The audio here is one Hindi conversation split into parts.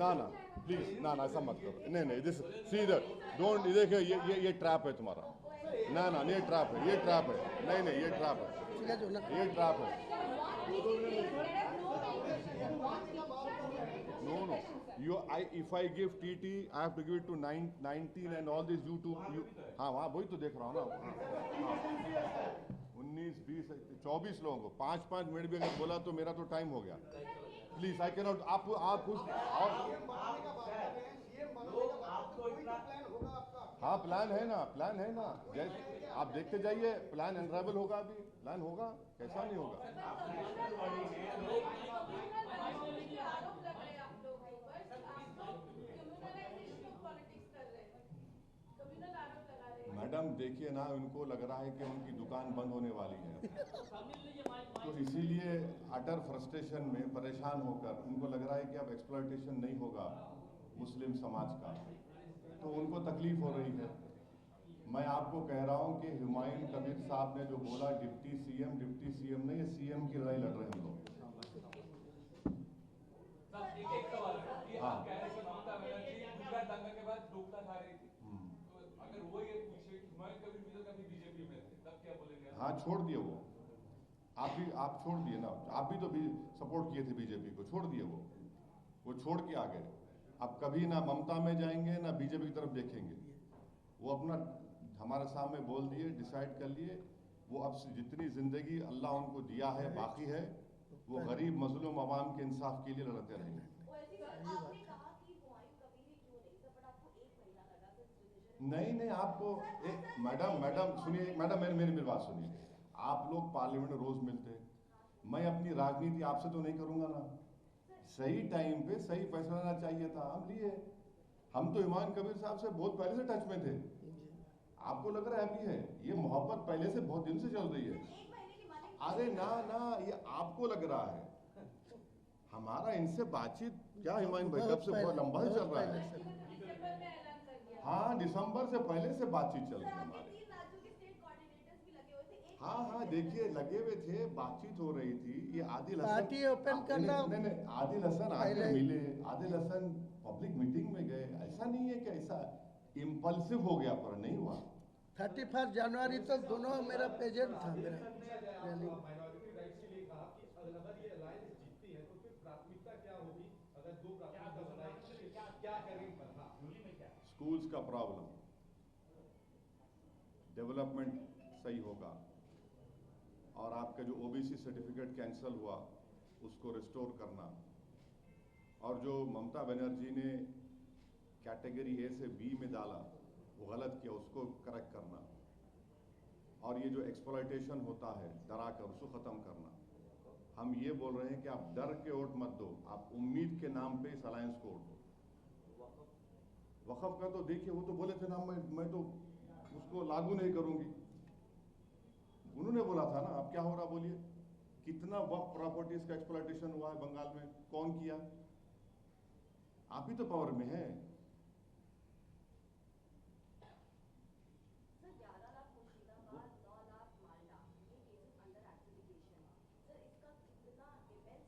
ना ना प्लीज ना ना ऐसा मत करो, नहीं नहीं दिस सी इधर डोंट, देखिए ये ट्रैप है तुम्हारा, ना ना ये ट्रैप है, ये ट्रैप है, नहीं नहीं ये ट्रैप है, ये ट्रैप है। No, you if I give TT, I have to give it to 19 and all this you हाँ वहाँ वही तो देख रहा हूँ ना, 19 20 24 लोगों को 5-5 मिनट भी अगर बोला तो मेरा तो टाइम हो गया। प्लीज आई कैनॉट, आप कुछ हाँ प्लान है ना, जैसे आप देखते जाइए प्लान अनरेबल होगा, अभी प्लान होगा, कैसा नहीं होगा। मैडम देखिए ना, उनको लग रहा है कि उनकी दुकान बंद होने वाली है, तो इसीलिए अटर फ्रस्ट्रेशन में परेशान होकर उनको लग रहा है कि अब एक्सप्लॉयटेशन नहीं होगा मुस्लिम समाज का, तो उनको तकलीफ हो रही है। मैं आपको कह रहा हूं कि हुमायूं कबीर साहब ने जो बोला डिप्टी सीएम नहीं, सीएम की लड़ाई लड़ रहे हैं हम लोग। एक सवाल है कि आप कह रहे हैं ममता बनर्जी गुजरात दंगा के बाद डोकला खा रही थी, तो अगर वो ये पूछे कि हुमायूं कबीर मित्तल कभी बीजेपी में थे तब क्या बोलेंगे? हाँ छोड़ दिए वो, आप छोड़ दिए ना, आप भी तो सपोर्ट किए थे बीजेपी को, छोड़ दिए वो छोड़ के आ गए। अब कभी ना ममता में जाएंगे ना बीजेपी की तरफ देखेंगे, वो अपना हमारे सामने बोल दिए, डिसाइड कर लिए, वो अब जितनी जिंदगी अल्लाह उनको दिया है बाकी है, वो गरीब मजलूम अवाम के इंसाफ के लिए लड़ते रहेंगे। नहीं आपको मैडम सुनिए, मैडम मेरी बात सुनिए, आप लोग पार्लियामेंट में रोज मिलते हैं, मैं अपनी राजनीति आपसे तो नहीं करूंगा ना, सही टाइम पे सही फैसला लेना चाहिए था, हम लिए। हम तो हुमायूं कबीर साहब से बहुत पहले से टच में थे, आपको लग रहा है अभी है, ये मोहब्बत पहले से बहुत दिन से चल रही है। अरे ना ये आपको लग रहा है, हमारा इनसे बातचीत क्या हुमायूं भाई कब से बहुत लंबा चल रहा है। हाँ दिसंबर से पहले से बातचीत चल रही है हमारी। हाँ देखिए लगे हुए थे, बातचीत हो रही थी, ये आदिल हसन पार्टी ओपन करना, नहीं आदिल हसन आकर मिले, आदिल हसन पब्लिक मीटिंग में गए, ऐसा नहीं है कि ऐसा इम्पल्सिव हो गया, पर नहीं हुआ। 31 जनवरी तक दोनों मेरा प्रेजेंट था मेरा रैली। माइनॉरिटी राइट्स के लिए कहा कि अगर ये अलायंस जीतती है तो फिर प्राथमिकता क्या होगी, अगर दो प्राथमिकता बनाई क्या करेंगे? स्कूल्स का प्रॉब्लम, डेवलपमेंट सही होगा, और आपका जो ओबीसी सर्टिफिकेट कैंसिल हुआ उसको रिस्टोर करना, और जो ममता बनर्जी ने कैटेगरी ए से बी में डाला वो गलत किया, उसको करेक्ट करना, और ये जो एक्सप्लॉयटेशन होता है डरा कर उसको खत्म करना। हम ये बोल रहे हैं कि आप डर के वोट मत दो, आप उम्मीद के नाम पे इस अलायंस को वोट दो। वक़्फ़ का तो देखिए, वो तो बोले थे ना मैं तो उसको लागू नहीं करूंगी, उन्होंने बोला था ना, अब क्या हो रहा बोलिए, कितना वक्फ प्रॉपर्टीज का एक्सप्लॉयटेशन हुआ है बंगाल में, कौन किया? आप ही तो पावर में है।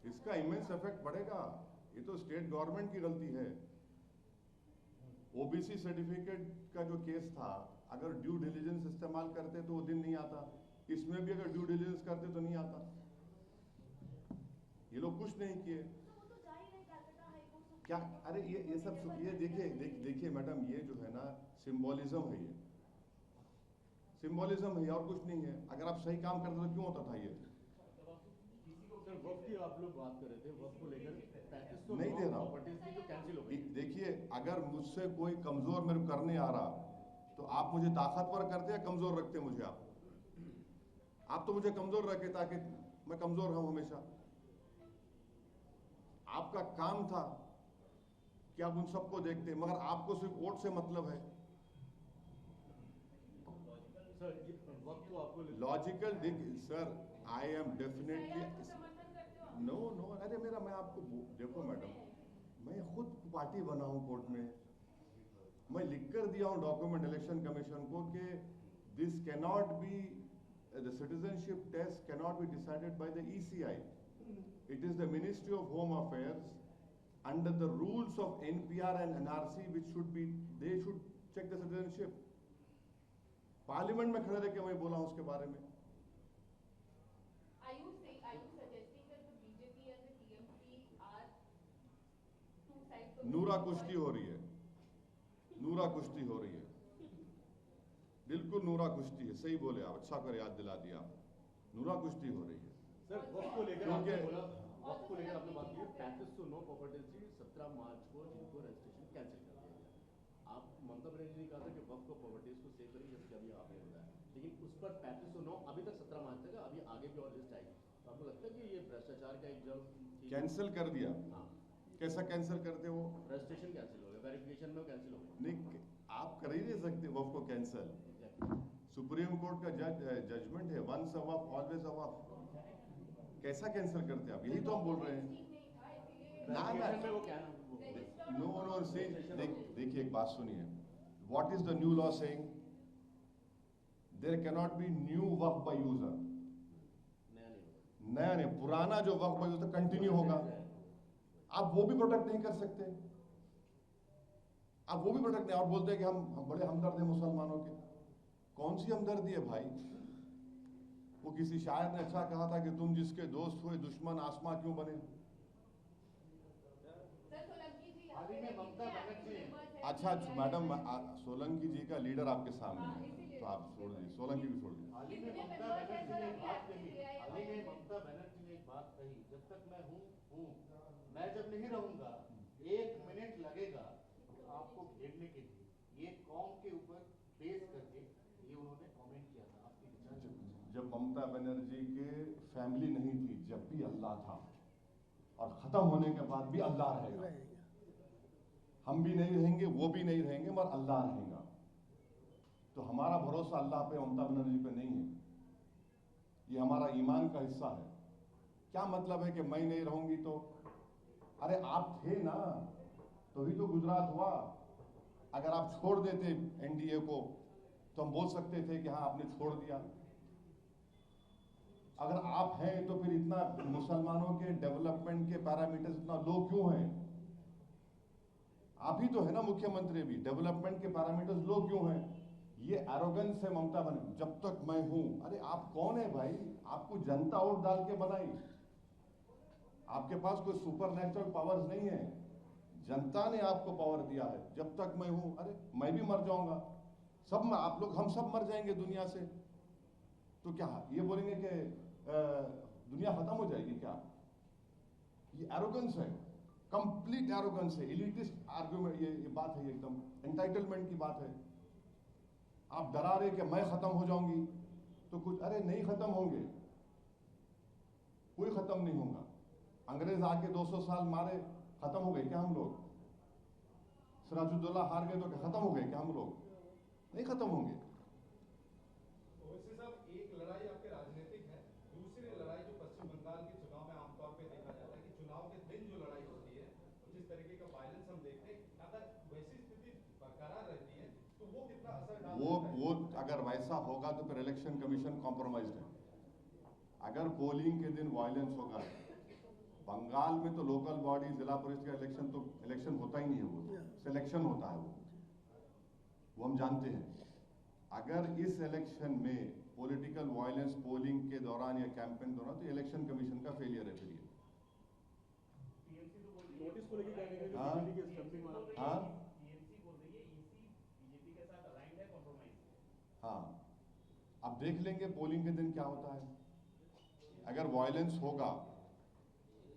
इसका इमेंस इफेक्ट पड़ेगा, ये तो स्टेट गवर्नमेंट की गलती है। ओबीसी सर्टिफिकेट का जो केस था, अगर ड्यू डिलिजेंस इस्तेमाल करते तो वो दिन नहीं आता, इसमें भी अगर ड्यू डिलिजेंस करते तो नहीं आता। ये लोग कुछ नहीं किए क्या? अरे ये सब ये देखिए मैडम, ये जो है ना सिंबोलिज्म है, ये सिंबोलिज्म है और कुछ नहीं है। अगर आप सही काम करते तो क्यों होता था ये? सर वक्त की आप लोग बात कर रहे थे, वक्त को लेकर 35 नहीं दे रहा हूं, तो कैंसिल हो गई। देखिए अगर मुझसे कोई कमजोर मेरे को करने आ रहा तो आप मुझे ताकतवर करते या कमजोर रखते मुझे? आप तो मुझे कमजोर रखे ताकि मैं कमजोर रहूं हमेशा। आपका काम था कि आप उन सबको देखते, मगर आपको सिर्फ वोट से मतलब है। सर ये वक्त को आपको logical sir, I am definitely no अरे मैं आपको देखो मैडम, मैं खुद पार्टी बना हूं कोर्ट में, मैं लिख कर दिया हूं डॉक्यूमेंट इलेक्शन कमीशन को कि this cannot be, the citizenship test cannot be decided by the ECI, it is the ministry of home affairs under the rules of NPR and NRC, which should be, they should check the citizenship. Parliament में खड़े रह के मैं बोला हूं उसके बारे में। Are you suggesting that the BJP and the TMC are two sides of नूरा कुश्ती हो रही है, नूरा कुश्ती हो रही है, बिल्कुल नूरा कुश्ती है, सही बोले आप, अच्छा कर याद दिला दिया, नूरा कुश्ती हो रही है। सर वक्त को लेकर आपने क्योंकि- बोला, वक्त को लेकर आपने बात की 3509 प्रॉपर्टीज की 17 मार्च को जिनको रजिस्ट्रेशन कैंसिल कर दिया गया। आप ममता बनर्जी ने कहा था कि वक्त को प्रॉपर्टीज को सेव करेंगे, जैसे अभी आपने बताया, लेकिन उस पर 3509 अभी तक 17 मार्च तक है, अभी आगे भी और लिस्ट आएगी। तो आपको लगता है कि ये भ्रष्टाचार का एक जब कैंसिल कर दिया, हाँ, कैसा कैंसिल करते वो? रजिस्ट्रेशन कैंसिल हो गया, वेरिफिकेशन में कैंसिल हो गया। नहीं, आप कर ही नहीं सकते वफ को कैंसिल। सुप्रीम कोर्ट का जजमेंट है, once a Waqf always a Waqf. कैसा कैंसिल करते आप? यही तो हम बोल रहे हैं। ना वेरिफिकेशन में वो क्या नो से देखिए एक बात सुनिए, what is the new law saying? There can not be new वफ बाय यूजर। नया नहीं होगा। नया नहीं, पुराना जो वफ बाय यूजर कंटिन्यू होगा। आप वो भी प्रोटेक्ट नहीं कर सकते, आप वो भी प्रोटेक्ट नहीं, और बोलते हैं कि हम बड़े हमदर्द हैं मुसलमानों के। कौन सी हमदर्दी है भाई? वो किसी शायर ने अच्छा कहा था कि तुम जिसके दोस्त हुए दुश्मन आसमां क्यों बने? अच्छा मैडम, सोलंकी जी का लीडर आपके सामने है, तो आप छोड़ दीजिए, सोलंकी भी छोड़ दीजिए। हाल ही में ममता बनर्जी ने एक बात कही, हाल ही में ममता बनर्जी ने एक बात कही, जब तक मैं हूँ मैं जब नहीं रहूंगा 1 मिनट लगेगा आपको घेरने के लिए। ये कौम के ऊपर बेस करके ये उन्होंने कमेंट किया था। आपकी विचार? जब ममता बनर्जी के फैमिली नहीं थी, जब भी अल्लाह था, और खत्म होने के बाद भी अल्लाह रहेगा। हम भी नहीं रहेंगे, वो भी नहीं रहेंगे, मगर अल्लाह रहेगा। तो हमारा भरोसा अल्लाह पे, ममता बनर्जी पे नहीं है। ये हमारा ईमान का हिस्सा है। क्या मतलब है कि मैं नहीं रहूंगी तो? अरे आप थे ना, तो ही तो गुजरात हुआ। अगर आप छोड़ देते एनडीए को तो हम बोल सकते थे कि हाँ आपने छोड़ दिया। अगर आप हैं तो फिर इतना मुसलमानों के डेवलपमेंट के पैरामीटर्स इतना लो क्यों हैं? आप ही तो है ना मुख्यमंत्री भी, डेवलपमेंट के पैरामीटर्स लो क्यों हैं? ये एरोगेंस है ममता बनर्जी, जब तक मैं हूं। अरे आप कौन है भाई? आपको जनता वोट डाल के बनाई, आपके पास कोई सुपर नेचुरल पावर्स नहीं है, जनता ने आपको पावर दिया है। जब तक मैं हूं, अरे मैं भी मर जाऊंगा, सब आप लोग, हम सब मर जाएंगे दुनिया से। तो क्या ये बोलेंगे कि दुनिया खत्म हो जाएगी क्या? ये एरोगेंस है, कंप्लीट एरोगेंस है, एलिटिस्ट आर्गुमेंट, ये बात है, एकदम एंटाइटलमेंट की बात है। आप डरा रहे कि मैं खत्म हो जाऊंगी तो कुछ, अरे नहीं खत्म होंगे, कोई खत्म नहीं होगा। अंग्रेज आके 200 साल मारे, खत्म हो गए क्या हम लोग? सिराजुद्दौला हार गए तो क्या खत्म हो गए क्या हम लोग? नहीं खत्म होंगे। ओवैसी साहब, एक लड़ाई आपके राजनीतिक है, दूसरी लड़ाई जो पश्चिम बंगाल के चुनाव में आमतौर पे देखा जाता है कि चुनाव के दिन जो लड़ाई होती है, जिस तरीके का वायलेंस हम देखते हैं, अगर वैसी स्थिति बरकरार रहती है तो वो कितना असर डाल सकता है? वो अगर वैसा होगा तो फिर इलेक्शन कमीशन कॉम्प्रोमाइज्ड है। अगर पोलिंग के दिन वायलेंस होगा, बंगाल में तो लोकल बॉडी, जिला परिषद का इलेक्शन तो इलेक्शन होता ही नहीं है, वो सिलेक्शन होता है, वो हम जानते हैं। अगर इस इलेक्शन में पॉलिटिकल वायलेंस पोलिंग के दौरान या कैंपेन दौरान, तो इलेक्शन कमीशन का फेलियर है। फिर नोटिस को लेकर क्या कहेंगे? हाँ? बीजेपी के स्टंपिंग वाला हाँ टीएमसी बोल रही है ईसी बीजेपी के साथ अलाइंड है, कॉम्प्रोमाइज। हाँ, अब देख लेंगे पोलिंग के दिन क्या होता है। अगर वायलेंस होगा,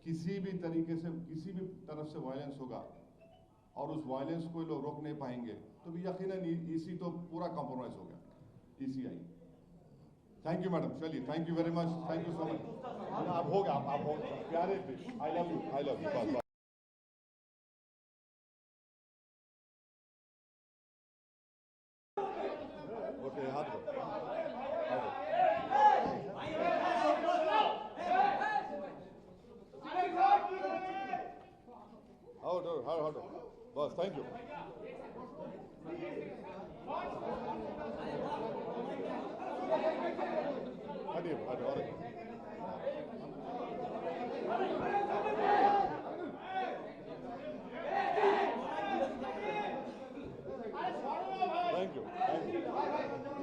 किसी भी तरीके से, किसी भी तरफ से वायलेंस होगा और उस वायलेंस को लोग रोक नहीं पाएंगे, तो भी यकीनन ईसी तो पूरा कॉम्प्रोमाइज हो गया, ईसीआई। थैंक यू मैडम, चलिए, thank you very much, thank you so much. आप हो गया, आप हो गया, प्यारे थे, I love you, I love you. Okay, हाथ hold on. Boss, thank you. हटिए। Thank you.